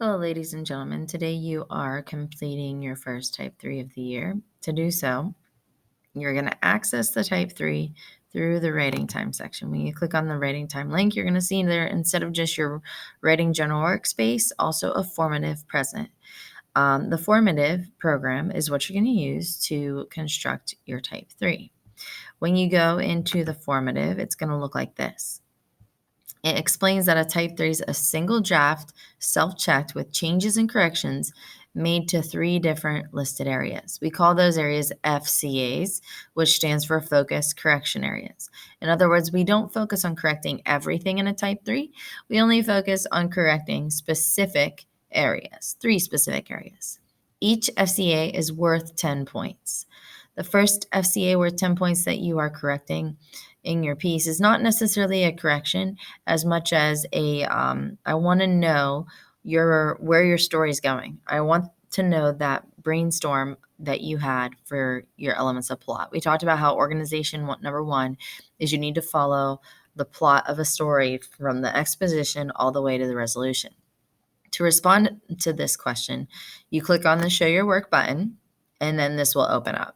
Hello, ladies and gentlemen. Today you are completing your first Type 3 of the year. To do so, you're going to access the Type 3 through the writing time section. When you click on the writing time link, you're going to see there, instead of just your writing journal workspace, also a formative present. The formative program is what you're going to use to construct your Type 3. When you go into the formative, it's going to look like this. It explains that a Type 3 is a single draft, self-checked with changes and corrections made to 3 different listed areas. We call those areas FCAs, which stands for Focus Correction Areas. In other words, we don't focus on correcting everything in a Type 3. We only focus on correcting specific areas, 3 specific areas. Each FCA is worth 10 points. The first FCA worth 10 points that you are correcting in your piece is not necessarily a correction as much as I want to know where your story is going. I want to know that brainstorm that you had for your elements of plot. We talked about how organization number 1 is you need to follow the plot of a story from the exposition all the way to the resolution. To respond to this question, you click on the Show Your Work button, and then this will open up.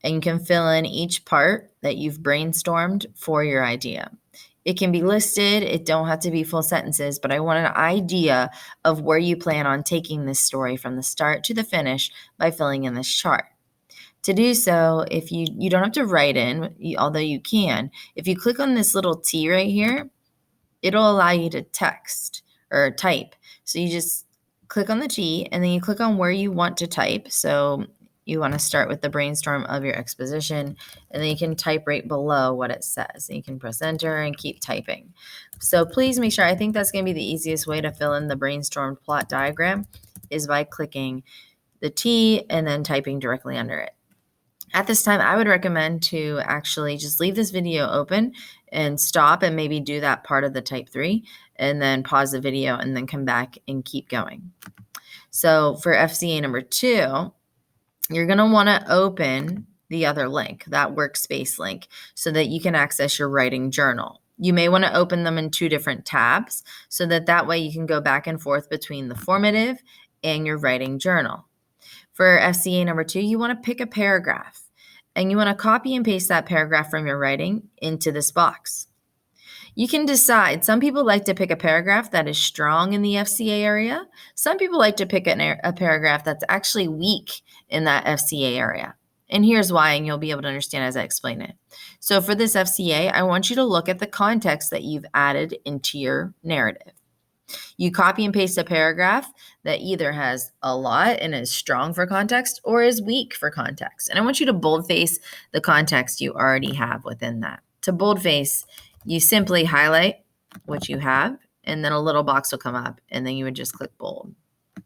And you can fill in each part that you've brainstormed for your idea. It can be listed. It don't have to be full sentences, but I want an idea of where you plan on taking this story from the start to the finish by filling in this chart. To do so, if you don't have to write in, although you can, if you click on this little T right here, it'll allow you to text or type. So you just click on the T and then you click on where you want to type. So you want to start with the brainstorm of your exposition, and then you can type right below what it says. And you can press enter and keep typing. So please make sure, I think that's going to be the easiest way to fill in the brainstormed plot diagram is by clicking the T and then typing directly under it. At this time, I would recommend to actually just leave this video open and stop and maybe do that part of the Type 3 and then pause the video and then come back and keep going. So for FCA number 2, you're going to want to open the other link, that workspace link, so that you can access your writing journal. You may want to open them in 2 different tabs so that way you can go back and forth between the formative and your writing journal. For FCA number 2, you want to pick a paragraph and you want to copy and paste that paragraph from your writing into this box. You can decide. Some people like to pick a paragraph that is strong in the FCA area. Some people like to pick a paragraph that's actually weak in that FCA area. And here's why, and you'll be able to understand as I explain it. So for this FCA, I want you to look at the context that you've added into your narrative. You copy and paste a paragraph that either has a lot and is strong for context or is weak for context. And I want you to boldface the context you already have within that. To boldface, you simply highlight what you have, and then a little box will come up, and then you would just click bold.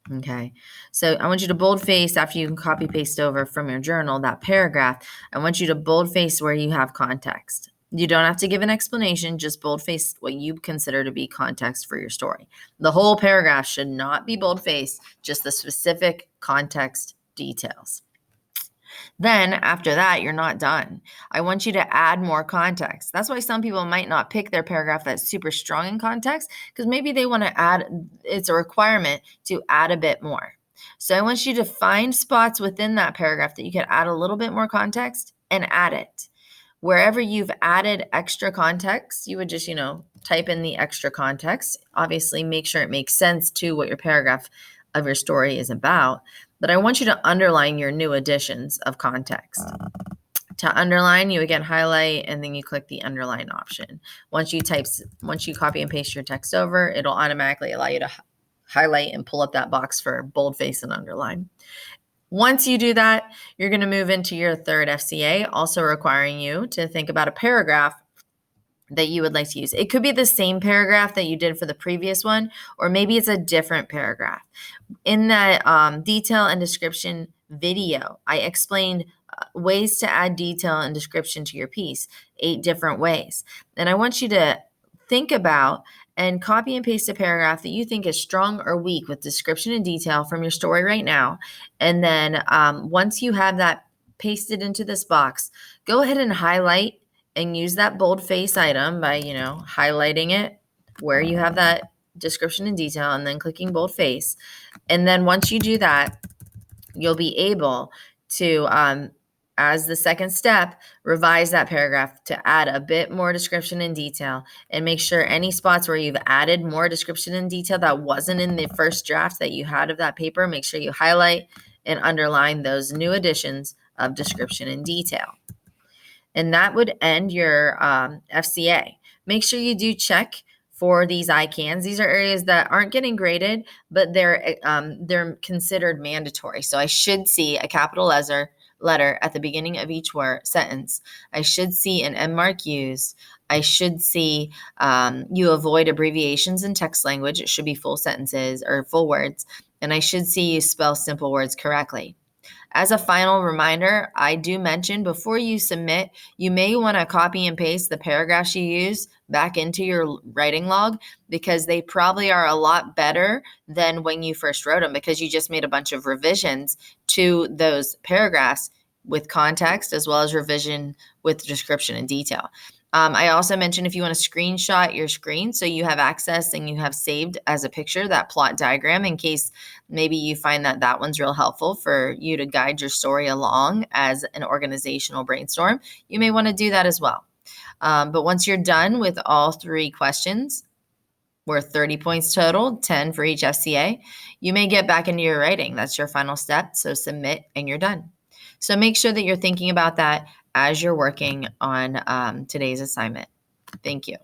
Okay, so I want you to boldface after you can copy paste over from your journal that paragraph. I want you to boldface where you have context. You don't have to give an explanation, just boldface what you consider to be context for your story. The whole paragraph should not be boldfaced, just the specific context details. Then after that, you're not done. I want you to add more context. That's why some people might not pick their paragraph that's super strong in context, because maybe they want to add, it's a requirement to add a bit more. So I want you to find spots within that paragraph that you can add a little bit more context and add it. Wherever you've added extra context, you would just, type in the extra context. Obviously, make sure it makes sense to what your paragraph of your story is about. But I want you to underline your new additions of context. To underline, you again highlight and then you click the underline option. Once you copy and paste your text over, it'll automatically allow you to highlight and pull up that box for boldface and underline. Once you do that, you're going to move into your third FCA, also requiring you to think about a paragraph that you would like to use. It could be the same paragraph that you did for the previous one, or maybe it's a different paragraph. In that detail and description video, I explained ways to add detail and description to your piece, 8 different ways. And I want you to think about and copy and paste a paragraph that you think is strong or weak with description and detail from your story right now. And then once you have that pasted into this box, go ahead and highlight and use that boldface item by, highlighting it where you have that description and detail, and then clicking boldface. And then once you do that, you'll be able to, as the second step, revise that paragraph to add a bit more description and detail, and make sure any spots where you've added more description and detail that wasn't in the first draft that you had of that paper, make sure you highlight and underline those new additions of description and detail. And that would end your FCA. Make sure you do check for these ICANNs. These are areas that aren't getting graded, but they're considered mandatory. So I should see a capital letter at the beginning of each sentence. I should see an end mark used. I should see you avoid abbreviations in text language. It should be full sentences or full words. And I should see you spell simple words correctly. As a final reminder, I do mention before you submit, you may want to copy and paste the paragraphs you use back into your writing log, because they probably are a lot better than when you first wrote them, because you just made a bunch of revisions to those paragraphs with context, as well as revision with description and detail. I also mentioned if you want to screenshot your screen so you have access and you have saved as a picture that plot diagram, in case maybe you find that one's real helpful for you to guide your story along as an organizational brainstorm. You may want to do that as well. But once you're done with all 3 questions, worth 30 points total, 10 for each FCA, you may get back into your writing. That's your final step. So submit and you're done. So make sure that you're thinking about that as you're working on today's assignment. Thank you.